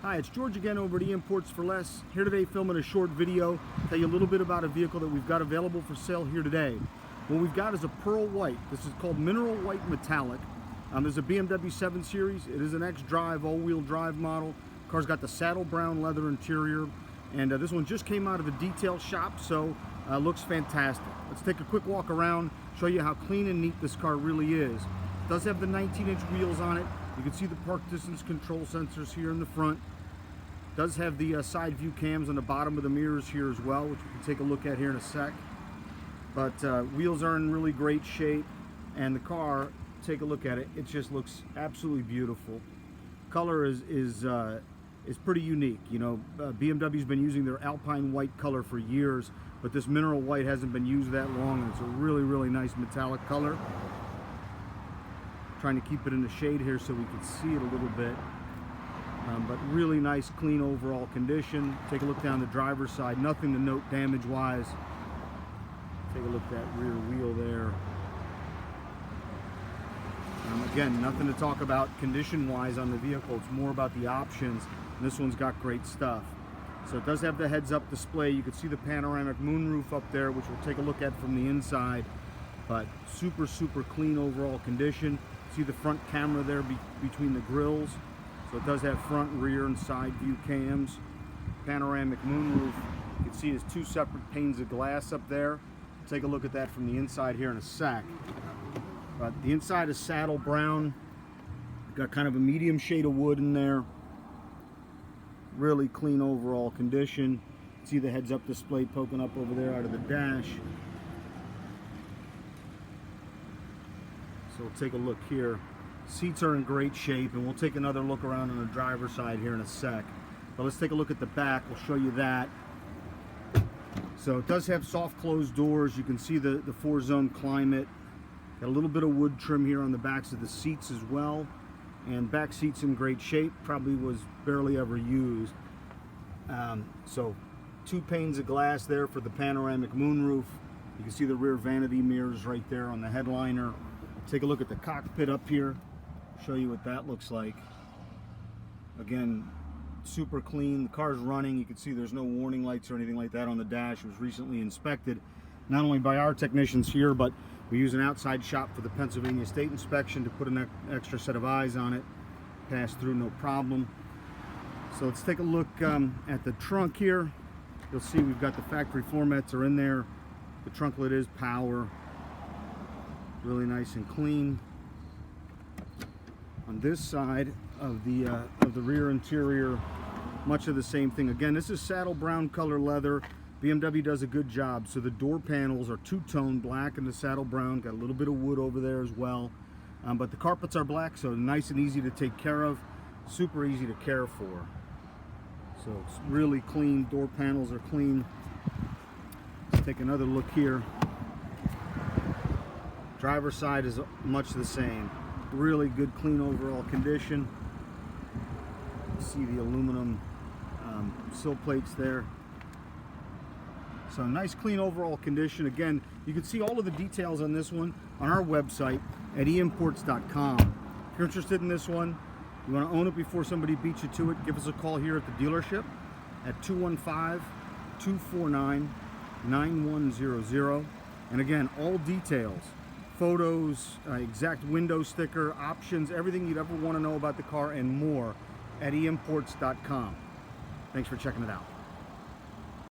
Hi, it's George again over at eimports4Less. Here today filming a short video, tell you a little bit about a vehicle that we've got available for sale here today. What we've got is a pearl white. This is called mineral white metallic. This is a BMW 7 Series. It is an xDrive all-wheel drive model. Car's got the saddle brown leather interior, and this one just came out of the detail shop, so looks fantastic. Let's take a quick walk around, show you how clean and neat this car really is. It does have the 19-inch wheels on it. You can see the park distance control sensors here in the front. It does have the side view cams on the bottom of the mirrors here as well, which we can take a look at here in a sec. But wheels are in really great shape, and the car, take a look at it, it just looks absolutely beautiful. Color is pretty unique. You know, BMW's been using their Alpine white color for years, but this mineral white hasn't been used that long, and it's a really nice metallic color. Trying to keep it in the shade here so we can see it a little bit, but really nice, clean overall condition. Take a look down the driver's side, nothing to note damage wise. Take a look at that rear wheel there. Again, nothing to talk about condition wise on the vehicle. It's more about the options, and this one's got great stuff. So it does have the heads-up display. You can see the panoramic moonroof up there, which we'll take a look at from the inside. But super clean overall condition. See the front camera there between the grills. So it does have front, rear, and side view cams. Panoramic moonroof. You can see there's two separate panes of glass up there. Take a look at that from the inside here in a sec. But the inside is saddle brown. Got kind of a medium shade of wood in there. Really clean overall condition. See the heads-up display poking up over there out of the dash. So we'll take a look here. Seats are in great shape, and we'll take another look around on the driver's side here in a sec. But let's take a look at the back. We'll show you that. So it does have soft closed doors. You can see the 4-zone climate. Got a little bit of wood trim here on the backs of the seats as well. And back seats in great shape. Probably was barely ever used. So 2 panes of glass there for the panoramic moonroof. You can see the rear vanity mirrors right there on the headliner. Take a look at the cockpit up here. Show you what that looks like. Again, super clean. The car's running. You can see there's no warning lights or anything like that on the dash. It was recently inspected, not only by our technicians here, but we use an outside shop for the Pennsylvania State Inspection to put an extra set of eyes on it. Pass through no problem. So let's take a look at the trunk here. You'll see we've got the factory floor mats are in there. The trunk lid is power. Really nice and clean. On this side of the rear interior, much of the same thing. Again, this is saddle brown color leather. BMW does a good job. So the door panels are two-tone black and the saddle brown. Got a little bit of wood over there as well. But the carpets are black, so nice and easy to take care of. Super easy to care for. So it's really clean. Door panels are clean. Let's take another look here. Driver's side is much the same. Really good, clean overall condition. See the aluminum sill plates there. So nice, clean overall condition. Again, you can see all of the details on this one on our website at eimports.com. If you're interested in this one, you want to own it before somebody beats you to it, give us a call here at the dealership at 215-249-9100. And again, all details, photos, exact window sticker, options, everything you'd ever want to know about the car and more at eimports.com. Thanks for checking it out.